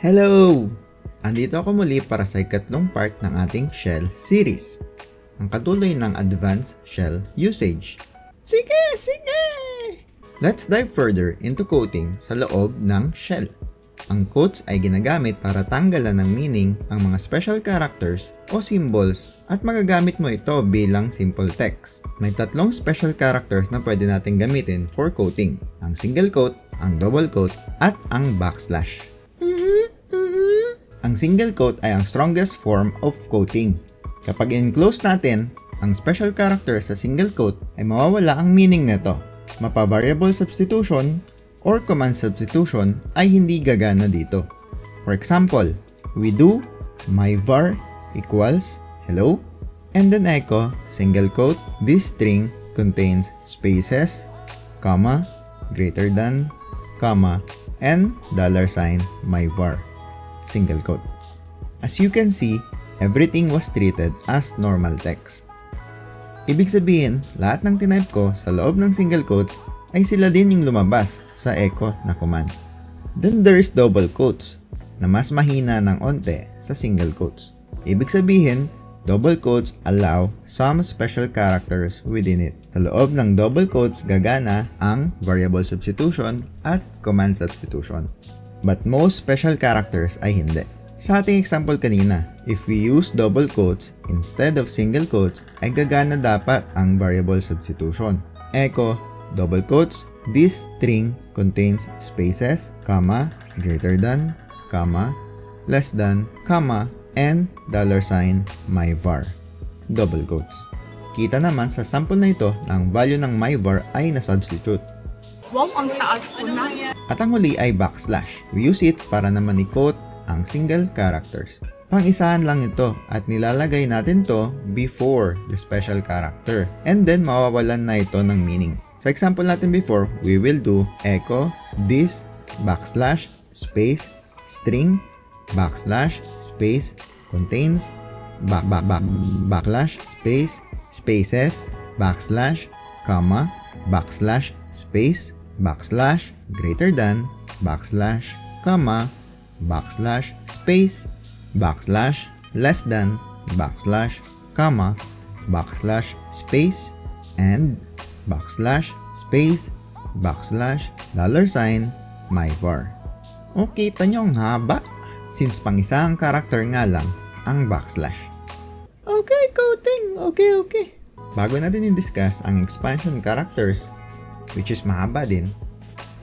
Hello! Andito ako muli para sa ikatlong part ng ating shell series, ang katuloy ng advanced shell usage. Sige! Let's dive further into quoting sa loob ng shell. Ang quotes ay ginagamit para tanggalan ng meaning ang mga special characters o symbols at magagamit mo ito bilang simple text. May tatlong special characters na pwede natin gamitin for quoting: ang single quote, ang double quote, at ang backslash. Ang single quote ay ang strongest form of quoting. Kapag in-close natin ang special character sa single quote, ay mawawala ang meaning nito. Mapa-variable substitution or command substitution ay hindi gagana dito. For example, we do my var equals hello, and then echo single quote, this string contains spaces, comma, greater than, comma, and $sign my var. Single quote. As you can see, everything was treated as normal text. Ibig sabihin, lahat ng tinype ko sa loob ng single quotes ay sila din yung lumabas sa echo na command. Then there is double quotes na mas mahina ng onte sa single quotes. Ibig sabihin, double quotes allow some special characters within it. Sa loob ng double quotes gagana ang variable substitution at command substitution. But most special characters ay hindi. Sa ating example kanina, if we use double quotes instead of single quotes, ay gagana dapat ang variable substitution. Echo, double quotes, this string contains spaces, comma, greater than, comma, less than, comma, and $sign my var. Double quotes. Kita naman sa sample na ito na ang value ng my var ay na-substitute. Wow, ang taas ko na. At ang huli ay backslash. We use it para naman i-quote ang single characters. Pang-isahan lang ito at nilalagay natin to before the special character. And then mawawalan na ito ng meaning. Sa example natin before, we will do echo this backslash space string backslash space contains backslash space spaces backslash comma backslash space backslash greater than backslash comma backslash space backslash less than backslash comma backslash space and backslash space backslash $sign my var. Okay, tanyo ang haba since pang isang character nga lang ang backslash. Okay, quoting. Okay. Bago natin i-discuss ang expansion characters, which is mahaba din,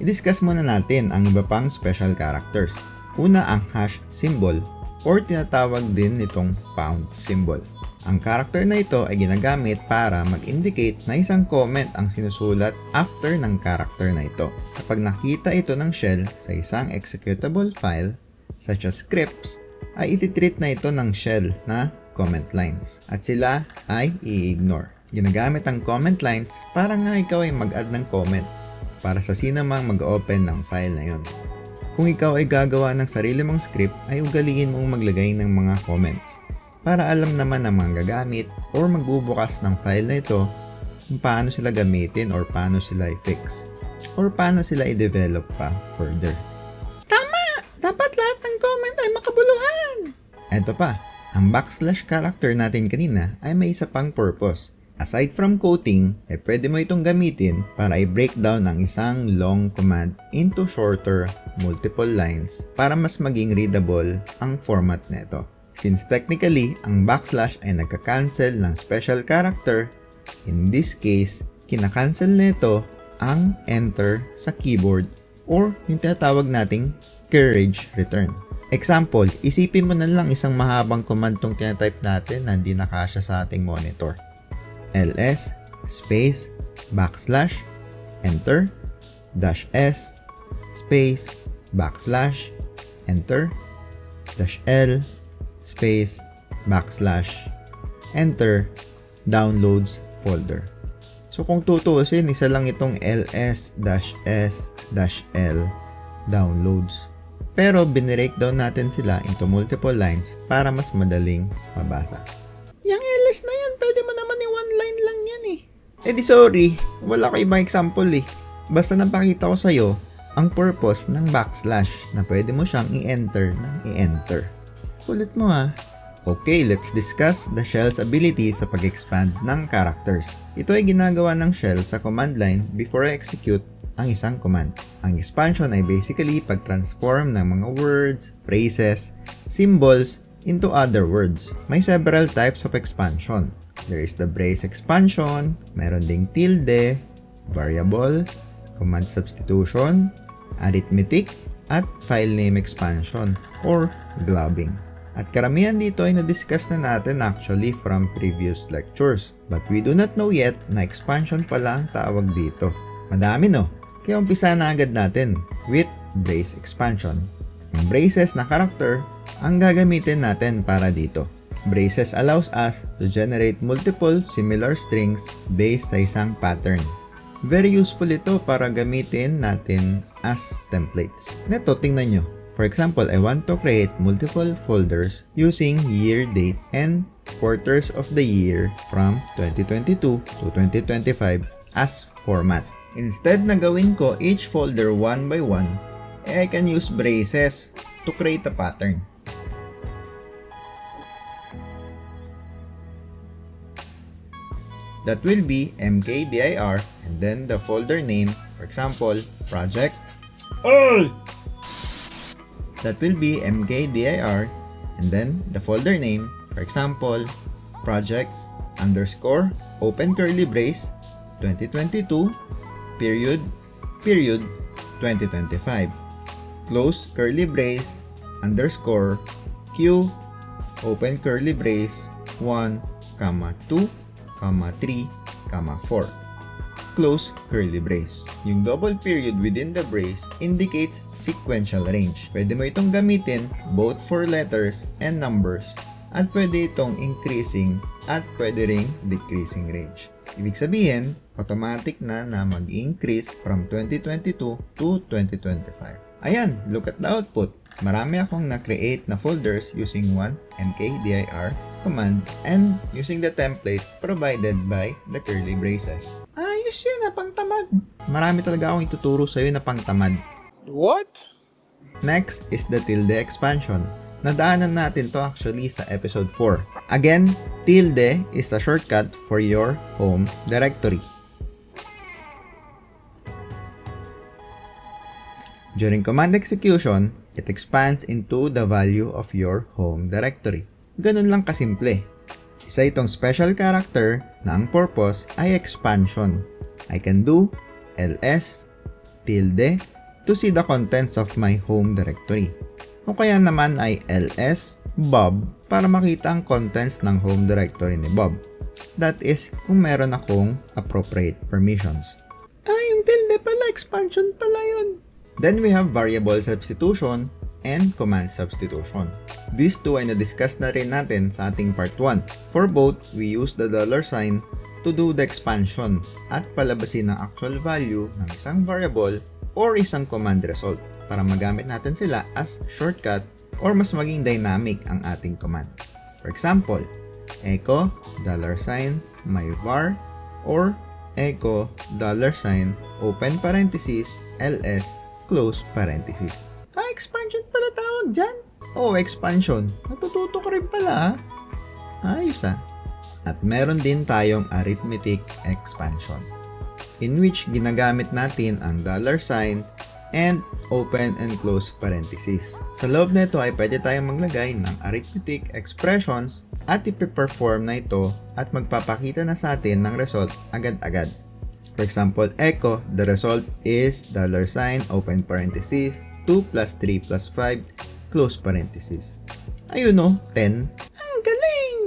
i-discuss muna natin ang iba pang special characters. Una ang hash symbol or tinatawag din nitong pound symbol. Ang character na ito ay ginagamit para mag-indicate na isang comment ang sinusulat after ng character na ito. Kapag nakita ito ng shell sa isang executable file, such as scripts, ay ititreat na ito ng shell na comment lines at sila ay i-ignore. Ginagamit ang comment lines para nga ikaw ay mag-add ng comment para sa sino mang mag-open ng file na yon. Kung ikaw ay gagawa ng sarili mong script, ay ugaliin mong maglagay ng mga comments para alam naman ng mga gagamit or magbubukas ng file na ito kung paano sila gamitin or paano sila i-fix or paano sila i-develop pa further. Tama! Dapat lahat ng comment ay makabuluhan! Eto pa, ang backslash character natin kanina ay may isa pang purpose. Aside from quoting, pwede mo itong gamitin para i-break down ang isang long command into shorter, multiple lines para mas maging readable ang format nito. Since technically, ang backslash ay nagka-cancel ng special character, in this case, kinakancel nito ang enter sa keyboard or yung tinatawag nating carriage return. Example, isipin mo na lang isang mahabang command tong tinatype natin na hindi nakasya sa ating monitor. ls space backslash enter dash s space backslash enter dash l space backslash enter downloads folder. So kung tutuusin, isa lang itong ls dash s dash l downloads. Pero binreakdown natin sila into multiple lines para mas madaling mabasa. Yang ls na yan, pwede mo naman one line lang yan eh. Eh di sorry, wala ko ibang example eh. Basta napakita ko sa'yo ang purpose ng backslash na pwede mo siyang i-enter ng i-enter. Kulit mo ha. Okay, let's discuss the shell's ability sa pag-expand ng characters. Ito ay ginagawa ng shell sa command line before I-execute ang isang command. Ang expansion ay basically pag-transform ng mga words, phrases, symbols into other words. May several types of expansion. There is the brace expansion, meron ding tilde, variable, command substitution, arithmetic, at file name expansion or globbing. At karamihan dito ay na-discuss na natin actually from previous lectures. But we do not know yet na expansion pala ang tawag dito. Madami no? Kaya umpisa na agad natin with brace expansion. Ang braces na character ang gagamitin natin para dito. Braces allows us to generate multiple similar strings based sa isang pattern. Very useful ito para gamitin natin as templates. Neto, tingnan nyo. For example, I want to create multiple folders using year, date, and quarters of the year from 2022 to 2025 as format. Instead na gawin ko each folder one by one, I can use braces to create a pattern. That will be mkdir and then the folder name, for example, project. That will be mkdir and then the folder name, for example, project underscore open curly brace 2022 period 2025 close curly brace underscore q open curly brace 1, 2, 3, 4 close curly brace. Yung double period within the brace indicates sequential range. Pwede mo itong gamitin both for letters and numbers at pwede itong increasing at pwede ring decreasing range. Ibig sabihin, automatic na mag-increase from 2022 to 2025. Ayan, look at the output. Marami akong na-create na folders using one mkdir command and using the template provided by the curly braces. Ayos yun na pangtamad. Marami talaga akong ituturo sa'yo na pangtamad. What? Next is the tilde expansion. Nadaanan natin to actually sa episode 4. Again, tilde is a shortcut for your home directory. During command execution, it expands into the value of your home directory. Ganun lang kasimple. Isa itong special character na ang purpose ay expansion. I can do ls tilde to see the contents of my home directory. O kaya naman ay ls bob para makita ang contents ng home directory ni Bob. That is kung meron akong appropriate permissions. Yung tilde pala, expansion pala yun. Then we have variable substitution and command substitution. These two ay na-discuss na rin natin sa ating part 1. For both, we use the $sign to do the expansion at palabasin ang actual value ng isang variable or isang command result para magamit natin sila as shortcut or mas maging dynamic ang ating command. For example, echo $myvar or echo $, open parenthesis, ls, close parenthesis. Expansion pala tawag dyan. Expansion. Natututo ka rin pala. Ayos At meron din tayong arithmetic expansion, in which ginagamit natin ang $sign and open and close parenthesis. Sa loob nito ay pwede tayong maglagay ng arithmetic expressions at ipiperform na ito at magpapakita na sa atin ng result agad-agad. For example, echo, the result is $sign, open parenthesis, 2 plus 3 plus 5, close parenthesis. Ayun 10. Ang galing!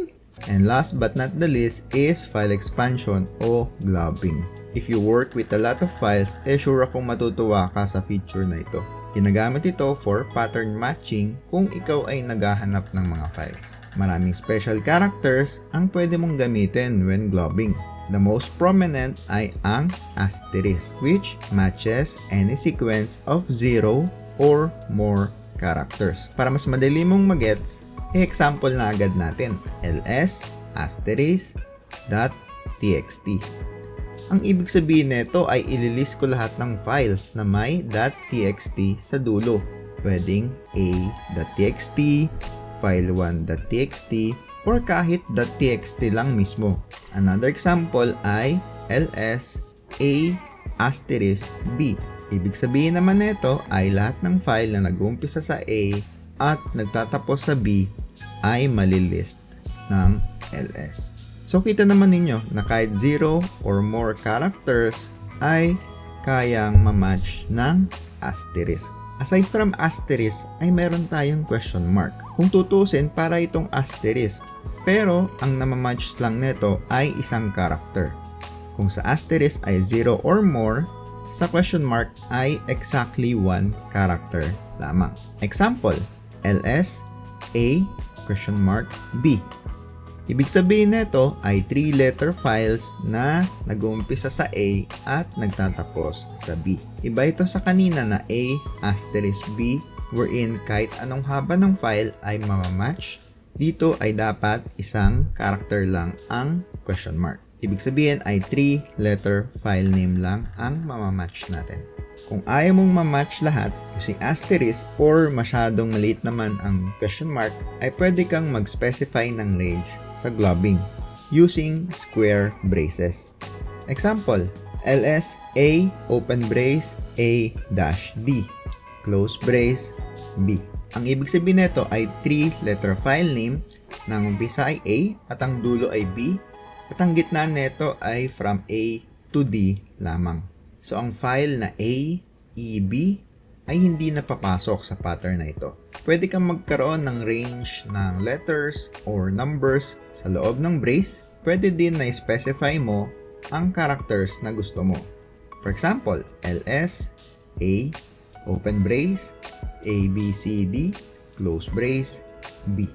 And last but not the least is file expansion o globbing. If you work with a lot of files, sure akong matutuwa ka sa feature na ito. Ginagamit ito for pattern matching kung ikaw ay naghahanap ng mga files. Maraming special characters ang pwede mong gamitin when globbing. The most prominent ay ang asterisk, which matches any sequence of 0 or more characters. Para mas madali mong magets, i-example na agad natin. ls asterisk.txt. Ang ibig sabihin nito ay ililist ko lahat ng files na may .txt sa dulo. Pwedeng a.txt, file1.txt, or kahit .txt lang mismo. Another example ay ls a *b. Ibig sabihin naman nito ay lahat ng file na nag-uumpisa sa a at nagtatapos sa b ay malilist ng ls. So, kita naman ninyo na kahit 0 or more characters ay kayang ma-match ng asterisk. Aside from asterisk, ay meron tayong question mark. Kung tutusin, para itong asterisk. Pero, ang namamatch lang nito ay isang character. Kung sa asterisk ay 0 or more, sa question mark ay exactly 1 character lamang. Example, ls a question mark b. Ibig sabihin nito ay 3-letter files na nag-uumpisa sa A at nagtatapos sa B. Iba ito sa kanina na A asterisk B wherein kahit anong haba ng file ay mamamatch. Dito ay dapat isang character lang ang question mark. Ibig sabihin ay 3-letter file name lang ang mamamatch natin. Kung ayaw mong ma-match lahat using asterisk or masyadong maliit naman ang question mark, ay pwede kang mag-specify ng range sa globbing using square braces. Example, ls a open brace a dash d close brace b. Ang ibig sabihin nito ay 3-letter file name na ang umpisa ay a at ang dulo ay b at ang gitna nito ay from a to d lamang. So, ang file na A, E, B ay hindi napapasok sa pattern na ito. Pwede kang magkaroon ng range ng letters or numbers sa loob ng brace. Pwede din na specify mo ang characters na gusto mo. For example, ls, A, open brace, A, B, C, D, close brace, B.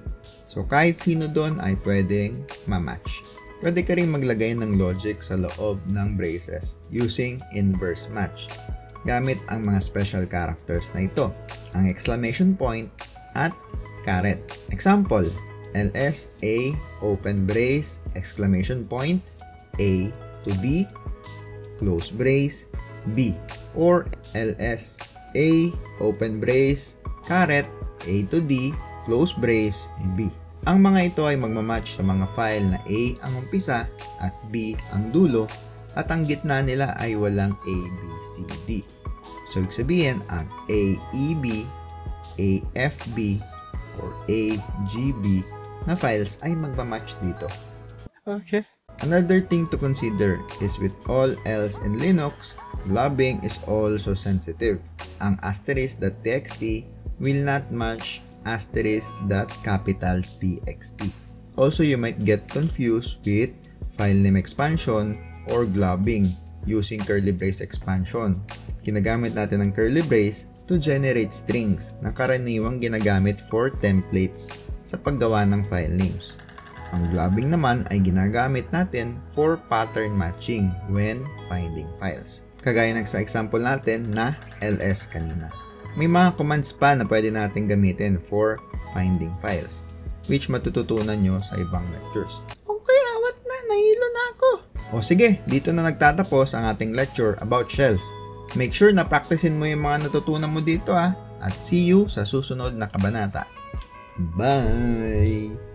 So, kahit sino doon ay pwedeng ma-match. Pwede ka rin maglagay ng logic sa loob ng braces using inverse match gamit ang mga special characters na ito, ang exclamation point at caret. Example, ls a open brace exclamation point a to d close brace b or ls a open brace caret a to d close brace b. Ang mga ito ay magmamatch sa mga file na A ang umpisa at B ang dulo at ang gitna nila ay walang A, B, C, D. So, ibig sabihin, ang AEB, AFB, or AGB na files ay magmamatch dito. Okay. Another thing to consider is with all else in Linux, globbing is also sensitive. Ang asterisk.txt will not match asterisk.txt. Also, you might get confused with file name expansion or globbing using curly brace expansion. Ginagamit natin ang curly brace to generate strings na karaniwang ginagamit for templates sa paggawa ng file names. Ang globbing naman ay ginagamit natin for pattern matching when finding files. Kagaya ng sa example natin na ls kanina. May mga commands pa na pwede natin gamitin for finding files, which matututunan nyo sa ibang lectures. Okay, awat na, nahilo na ako. O sige, dito na nagtatapos ang ating lecture about shells. Make sure na practicein mo yung mga natutunan mo dito at see you sa susunod na kabanata. Bye!